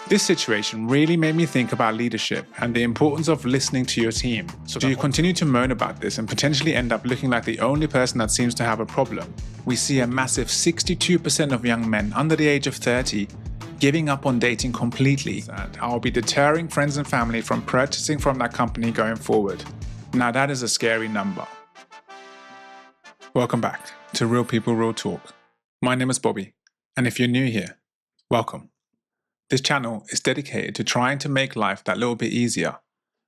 This situation really made me think about leadership and the importance of listening to your team. So do you continue to moan about this and potentially end up looking like the only person that seems to have a problem? We see a massive 62% of young men under the age of 30 giving up on dating completely, and I'll be deterring friends and family from purchasing from that company going forward. Now that is a scary number. Welcome back to Real People, Real Talk. My name is Bobby, and if you're new here, welcome. This channel is dedicated to trying to make life that little bit easier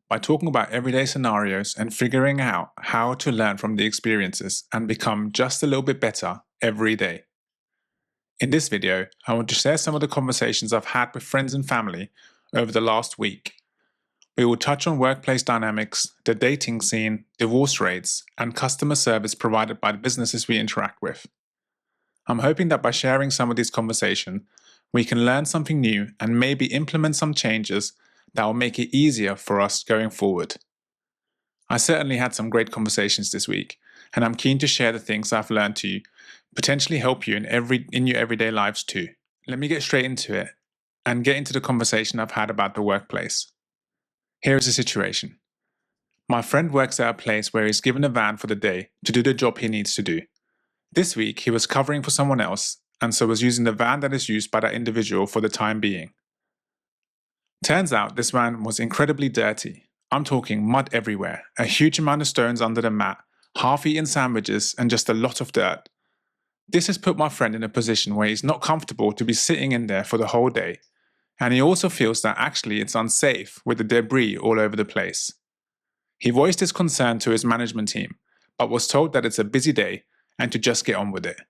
by talking about everyday scenarios and figuring out how to learn from the experiences and become just a little bit better every day. In this video, I want to share some of the conversations I've had with friends and family over the last week. We will touch on workplace dynamics, the dating scene, divorce rates, and customer service provided by the businesses we interact with. I'm hoping that by sharing some of these conversations, we can learn something new and maybe implement some changes that will make it easier for us going forward. I certainly had some great conversations this week, and I'm keen to share the things I've learned to potentially help you in your everyday lives too. Let me get straight into it and get into the conversation I've had about the workplace. Here is the situation. My friend works at a place where he's given a van for the day to do the job he needs to do. This week he was covering for someone else, and so was using the van that is used by that individual for the time being. Turns out this van was incredibly dirty. I'm talking mud everywhere, a huge amount of stones under the mat, half-eaten sandwiches, and just a lot of dirt. This has put my friend in a position where he's not comfortable to be sitting in there for the whole day, and he also feels that actually it's unsafe with the debris all over the place. He voiced his concern to his management team, but was told that it's a busy day and to just get on with it.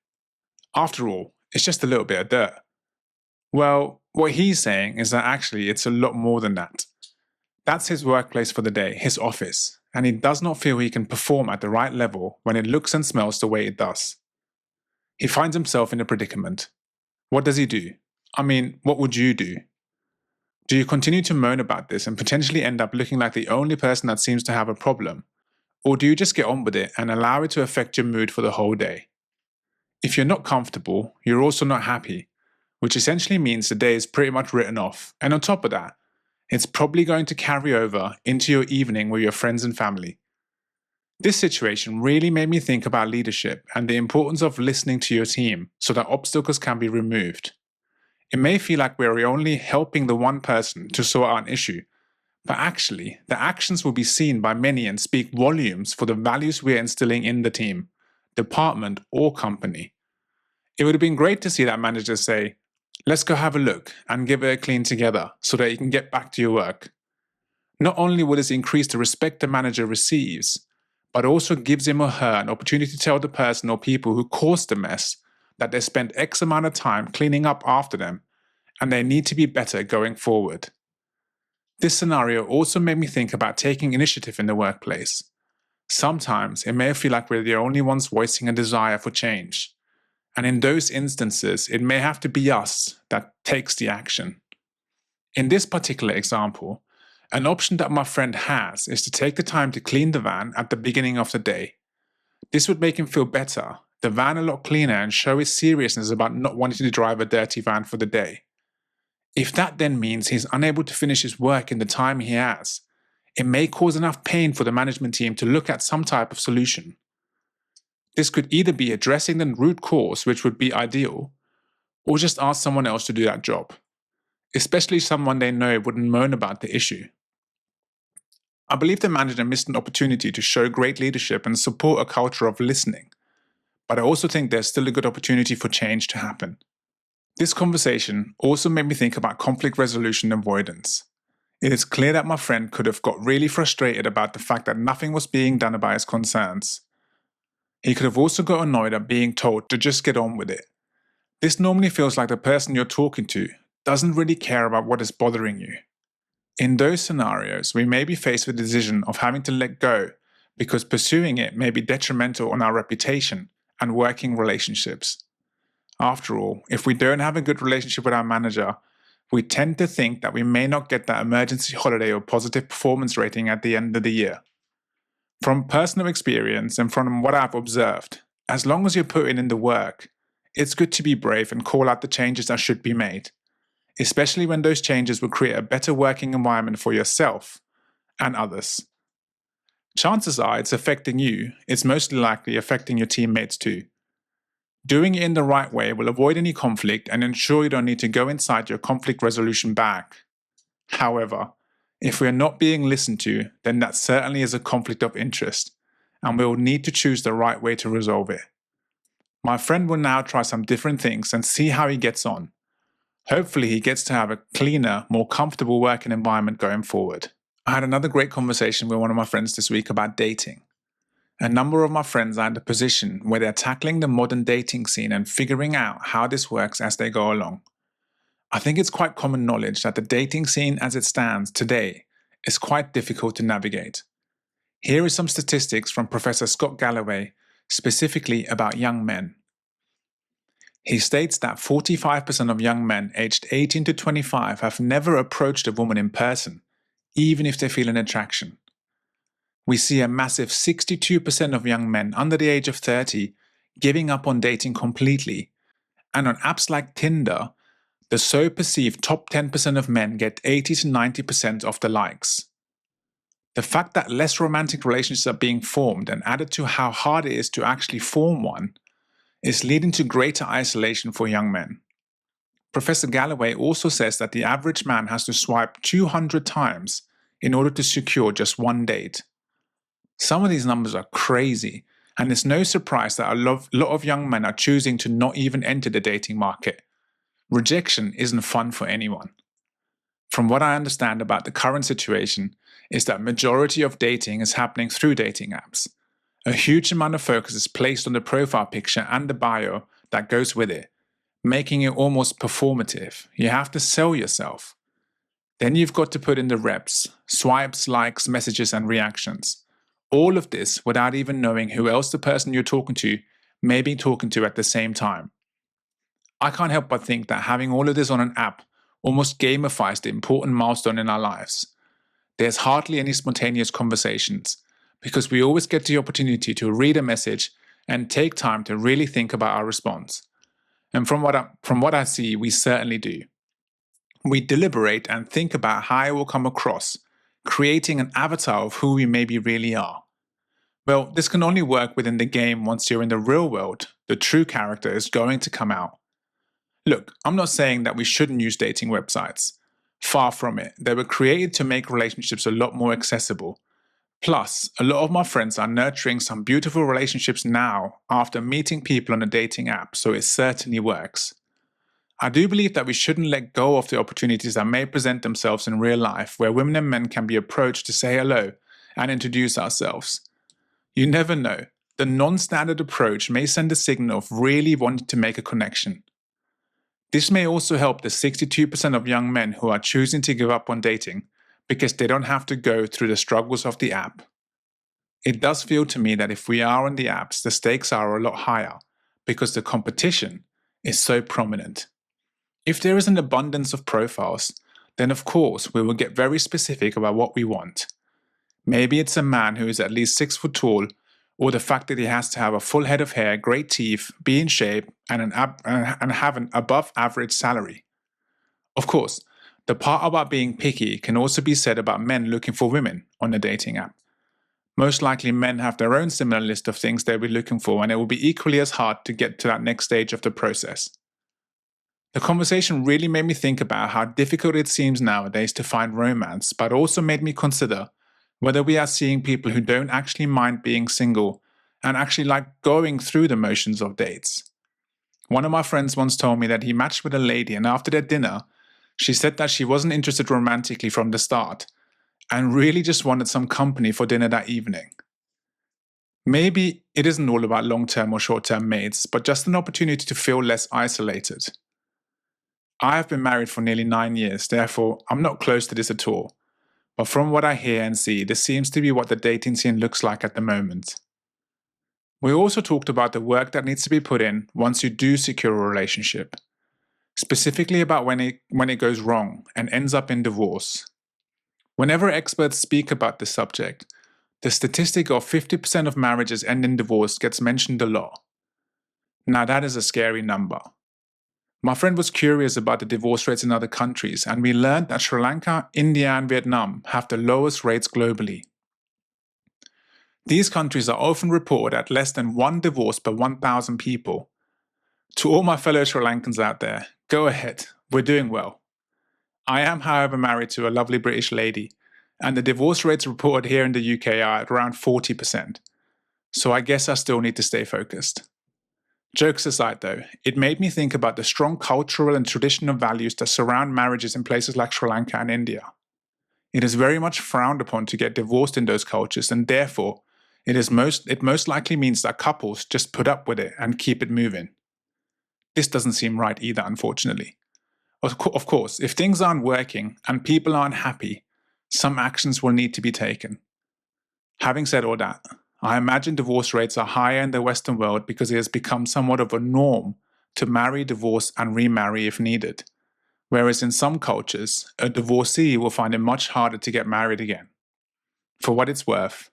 After all, it's just a little bit of dirt. Well, what he's saying is that actually it's a lot more than that. That's his workplace for the day, his office, and he does not feel he can perform at the right level when it looks and smells the way it does. He finds himself in a predicament. What does he do? I mean, what would you do? Do you continue to moan about this and potentially end up looking like the only person that seems to have a problem? Or do you just get on with it and allow it to affect your mood for the whole day? If you're not comfortable, you're also not happy, which essentially means the day is pretty much written off. And on top of that, it's probably going to carry over into your evening with your friends and family. This situation really made me think about leadership and the importance of listening to your team so that obstacles can be removed. It may feel like we're only helping the one person to sort out an issue, but actually, the actions will be seen by many and speak volumes for the values we're instilling in the team, department, or company. It would have been great to see that manager say, "Let's go have a look and give it a clean together so that you can get back to your work." Not only will this increase the respect the manager receives, but also gives him or her an opportunity to tell the person or people who caused the mess that they spent X amount of time cleaning up after them and they need to be better going forward. This scenario also made me think about taking initiative in the workplace. Sometimes it may feel like we're the only ones voicing a desire for change. And in those instances, it may have to be us that takes the action. In this particular example, an option that my friend has is to take the time to clean the van at the beginning of the day. This would make him feel better, the van a lot cleaner, and show his seriousness about not wanting to drive a dirty van for the day. If that then means he's unable to finish his work in the time he has, it may cause enough pain for the management team to look at some type of solution. This could either be addressing the root cause, which would be ideal, or just ask someone else to do that job, especially someone they know wouldn't moan about the issue. I believe the manager missed an opportunity to show great leadership and support a culture of listening, but I also think there's still a good opportunity for change to happen. This conversation also made me think about conflict resolution avoidance. It is clear that my friend could have got really frustrated about the fact that nothing was being done about his concerns. He could have also got annoyed at being told to just get on with it. This normally feels like the person you're talking to doesn't really care about what is bothering you. In those scenarios, we may be faced with the decision of having to let go because pursuing it may be detrimental on our reputation and working relationships. After all, if we don't have a good relationship with our manager, we tend to think that we may not get that emergency holiday or positive performance rating at the end of the year. From personal experience and from what I've observed, as long as you're putting in the work, it's good to be brave and call out the changes that should be made. especially when those changes will create a better working environment for yourself and others. Chances are it's affecting you, it's mostly likely affecting your teammates too. Doing it in the right way will avoid any conflict and ensure you don't need to go inside your conflict resolution bag. However, if we are not being listened to, then that certainly is a conflict of interest, and we will need to choose the right way to resolve it. My friend will now try some different things and see how he gets on. Hopefully he gets to have a cleaner, more comfortable working environment going forward. I had another great conversation with one of my friends this week about dating. A number of my friends are in the position where they're tackling the modern dating scene and figuring out how this works as they go along. I think it's quite common knowledge that the dating scene as it stands today is quite difficult to navigate. Here is some statistics from Professor Scott Galloway, specifically about young men. He states that 45% of young men aged 18 to 25 have never approached a woman in person, even if they feel an attraction. We see a massive 62% of young men under the age of 30 giving up on dating completely, and on apps like Tinder, the so-perceived top 10% of men get 80 to 90% of the likes. The fact that less romantic relationships are being formed, and added to how hard it is to actually form one, is leading to greater isolation for young men. Professor Galloway also says that the average man has to swipe 200 times in order to secure just one date. Some of these numbers are crazy, and it's no surprise that a lot of young men are choosing to not even enter the dating market. Rejection isn't fun for anyone. From what I understand about the current situation is that majority of dating is happening through dating apps. A huge amount of focus is placed on the profile picture and the bio that goes with it, making it almost performative. You have to sell yourself. Then you've got to put in the reps, swipes, likes, messages, and reactions. All of this without even knowing who else the person you're talking to may be talking to at the same time. I can't help but think that having all of this on an app almost gamifies the important milestone in our lives. There's hardly any spontaneous conversations, because we always get the opportunity to read a message and take time to really think about our response. And from what I see, we certainly do. We deliberate and think about how it will come across, creating an avatar of who we maybe really are. Well, this can only work within the game. Once you're in the real world, the true character is going to come out. Look, I'm not saying that we shouldn't use dating websites. Far from it. They were created to make relationships a lot more accessible. Plus, a lot of my friends are nurturing some beautiful relationships now after meeting people on a dating app, so it certainly works. I do believe that we shouldn't let go of the opportunities that may present themselves in real life, where women and men can be approached to say hello and introduce ourselves. You never know. The non-standard approach may send a signal of really wanting to make a connection. This may also help the 62% of young men who are choosing to give up on dating because they don't have to go through the struggles of the app. It does feel to me that if we are on the apps, the stakes are a lot higher because the competition is so prominent. If there is an abundance of profiles, then of course we will get very specific about what we want. Maybe it's a man who is at least 6 foot tall, or the fact that he has to have a full head of hair, great teeth, be in shape, and have an above average salary. Of course, the part about being picky can also be said about men looking for women on a dating app. Most likely men have their own similar list of things they'll be looking for, and it will be equally as hard to get to that next stage of the process. The conversation really made me think about how difficult it seems nowadays to find romance, but also made me consider whether we are seeing people who don't actually mind being single and actually like going through the motions of dates. One of my friends once told me that he matched with a lady, and after their dinner, she said that she wasn't interested romantically from the start and really just wanted some company for dinner that evening. Maybe it isn't all about long-term or short-term mates, but just an opportunity to feel less isolated. I have been married for nearly 9 years, therefore I'm not close to this at all. But from what I hear and see, this seems to be what the dating scene looks like at the moment. We also talked about the work that needs to be put in once you do secure a relationship, specifically about when it goes wrong and ends up in divorce. Whenever experts speak about this subject, the statistic of 50% of marriages end in divorce gets mentioned a lot. Now that is a scary number. My friend was curious about the divorce rates in other countries, and we learned that Sri Lanka, India, and Vietnam have the lowest rates globally. These countries are often reported at less than one divorce per 1,000 people. To all my fellow Sri Lankans out there, go ahead, we're doing well. I am, however, married to a lovely British lady, and the divorce rates reported here in the UK are at around 40%. So I guess I still need to stay focused. Jokes aside though, it made me think about the strong cultural and traditional values that surround marriages in places like Sri Lanka and India. It is very much frowned upon to get divorced in those cultures, and therefore, it most likely means that couples just put up with it and keep it moving. This doesn't seem right either, unfortunately. Of course, if things aren't working and people aren't happy, some actions will need to be taken. Having said all that, I imagine divorce rates are higher in the Western world because it has become somewhat of a norm to marry, divorce, and remarry if needed. Whereas in some cultures, a divorcee will find it much harder to get married again. For what it's worth,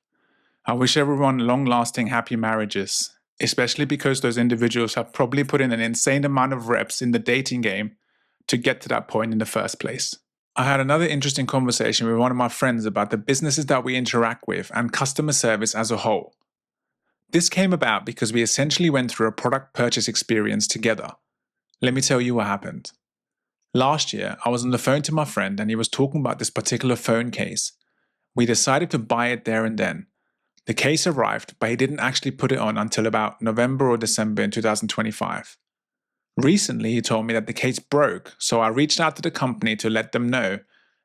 I wish everyone long-lasting happy marriages, especially because those individuals have probably put in an insane amount of reps in the dating game to get to that point in the first place. I had another interesting conversation with one of my friends about the businesses that we interact with and customer service as a whole. This came about because we essentially went through a product purchase experience together. Let me tell you what happened. Last year, I was on the phone to my friend and he was talking about this particular phone case. We decided to buy it there and then. The case arrived, but he didn't actually put it on until about November or December in 2025. Recently, he told me that the case broke, so I reached out to the company to let them know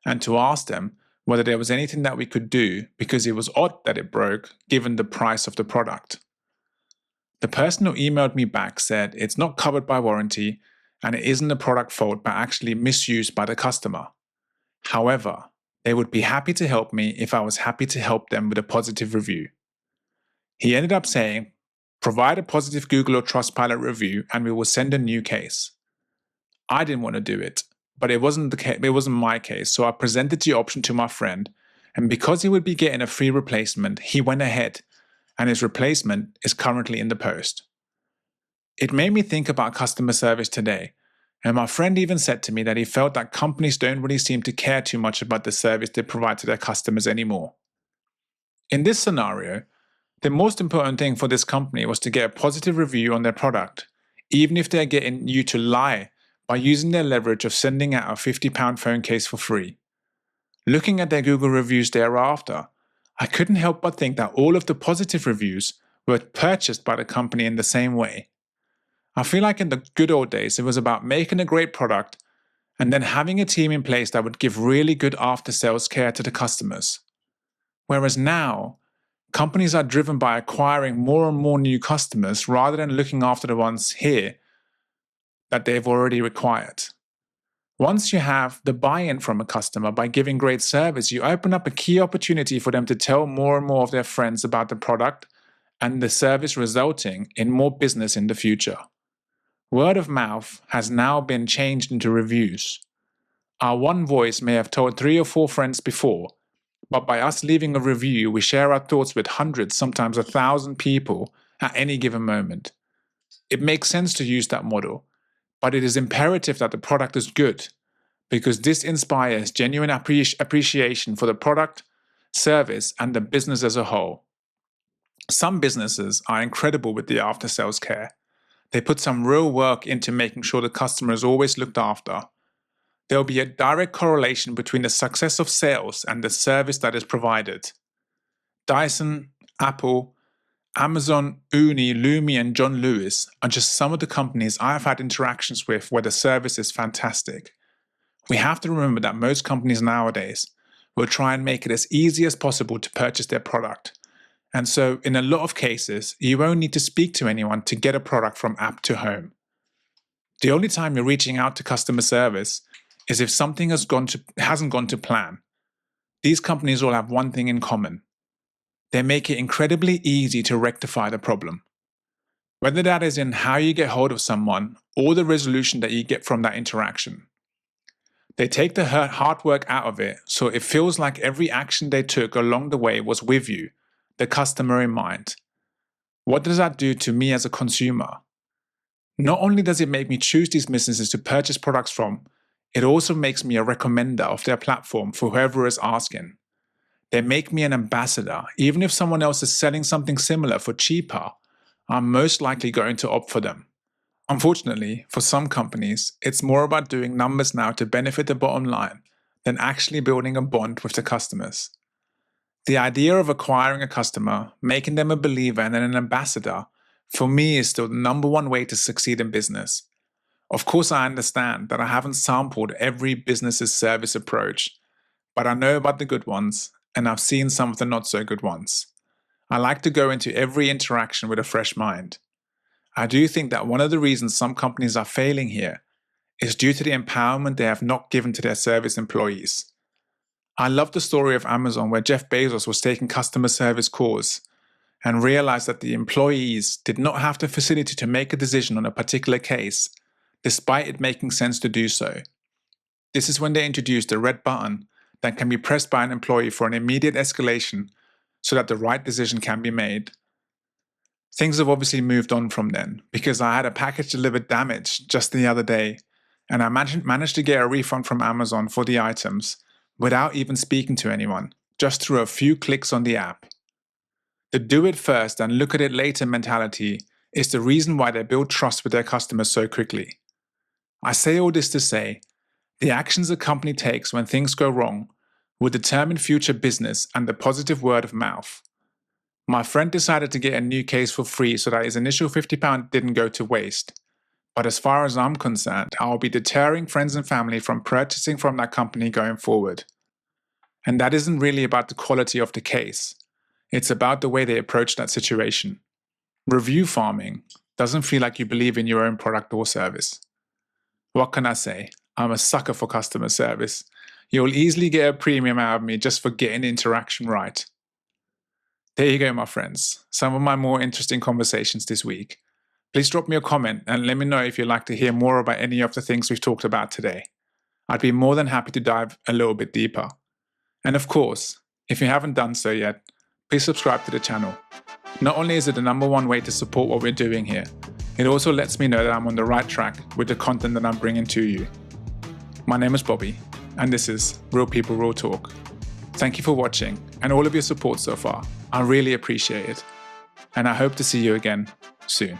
and to ask them whether there was anything that we could do because it was odd that it broke given the price of the product. The person who emailed me back said it's not covered by warranty and it isn't a product fault but actually misused by the customer. However, they would be happy to help me if I was happy to help them with a positive review. He ended up saying, provide a positive Google or Trustpilot review and we will send a new case. I didn't want to do it, but it wasn't my case, so I presented the option to my friend, and because he would be getting a free replacement, he went ahead, and his replacement is currently in the post. It made me think about customer service today, and my friend even said to me that he felt that companies don't really seem to care too much about the service they provide to their customers anymore. In this scenario, the most important thing for this company was to get a positive review on their product, even if they're getting you to lie by using their leverage of sending out a £50 phone case for free. Looking at their Google reviews thereafter, I couldn't help but think that all of the positive reviews were purchased by the company in the same way. I feel like in the good old days, it was about making a great product and then having a team in place that would give really good after-sales care to the customers. Whereas now, companies are driven by acquiring more and more new customers rather than looking after the ones here that they've already acquired. Once you have the buy-in from a customer by giving great service, you open up a key opportunity for them to tell more and more of their friends about the product and the service, resulting in more business in the future. Word of mouth has now been changed into reviews. Our one voice may have told 3 or 4 friends before, but by us leaving a review, we share our thoughts with hundreds, sometimes 1,000 people at any given moment. It makes sense to use that model, but it is imperative that the product is good, because this inspires genuine appreciation for the product, service, and the business as a whole. Some businesses are incredible with the after-sales care. They put some real work into making sure the customer is always looked after. There will be a direct correlation between the success of sales and the service that is provided. Dyson, Apple, Amazon, Uni, Lumi, and John Lewis are just some of the companies I have had interactions with where the service is fantastic. We have to remember that most companies nowadays will try and make it as easy as possible to purchase their product. And so, in a lot of cases, you won't need to speak to anyone to get a product from app to home. The only time you're reaching out to customer service is if something hasn't gone to plan. These companies all have one thing in common. They make it incredibly easy to rectify the problem. Whether that is in how you get hold of someone or the resolution that you get from that interaction. They take the hard work out of it, so it feels like every action they took along the way was with you, the customer in mind. What does that do to me as a consumer? Not only does it make me choose these businesses to purchase products from, it also makes me a recommender of their platform for whoever is asking. They make me an ambassador. Even if someone else is selling something similar for cheaper, I'm most likely going to opt for them. Unfortunately, for some companies, it's more about doing numbers now to benefit the bottom line than actually building a bond with the customers. The idea of acquiring a customer, making them a believer and then an ambassador, for me is still the number one way to succeed in business. Of course, I understand that I haven't sampled every business's service approach, but I know about the good ones, and I've seen some of the not so good ones. I like to go into every interaction with a fresh mind. I do think that one of the reasons some companies are failing here is due to the empowerment they have not given to their service employees. I love the story of Amazon where Jeff Bezos was taking customer service calls and realized that the employees did not have the facility to make a decision on a particular case, despite it making sense to do so. This is when they introduced a red button that can be pressed by an employee for an immediate escalation so that the right decision can be made. Things have obviously moved on from then, because I had a package delivered damaged just the other day, and I managed to get a refund from Amazon for the items without even speaking to anyone, just through a few clicks on the app. The do it first and look at it later mentality is the reason why they build trust with their customers so quickly. I say all this to say, the actions a company takes when things go wrong will determine future business and the positive word of mouth. My friend decided to get a new case for free so that his initial £50 didn't go to waste. But as far as I'm concerned, I'll be deterring friends and family from purchasing from that company going forward. And that isn't really about the quality of the case. It's about the way they approach that situation. Review farming doesn't feel like you believe in your own product or service. What can I say? I'm a sucker for customer service. You'll easily get a premium out of me just for getting the interaction right. There you go, my friends. Some of my more interesting conversations this week. Please drop me a comment and let me know if you'd like to hear more about any of the things we've talked about today. I'd be more than happy to dive a little bit deeper. And of course, if you haven't done so yet, please subscribe to the channel. Not only is it the number one way to support what we're doing here, it also lets me know that I'm on the right track with the content that I'm bringing to you. My name is Bobby, and this is Real People, Real Talk. Thank you for watching and all of your support so far. I really appreciate it. And I hope to see you again soon.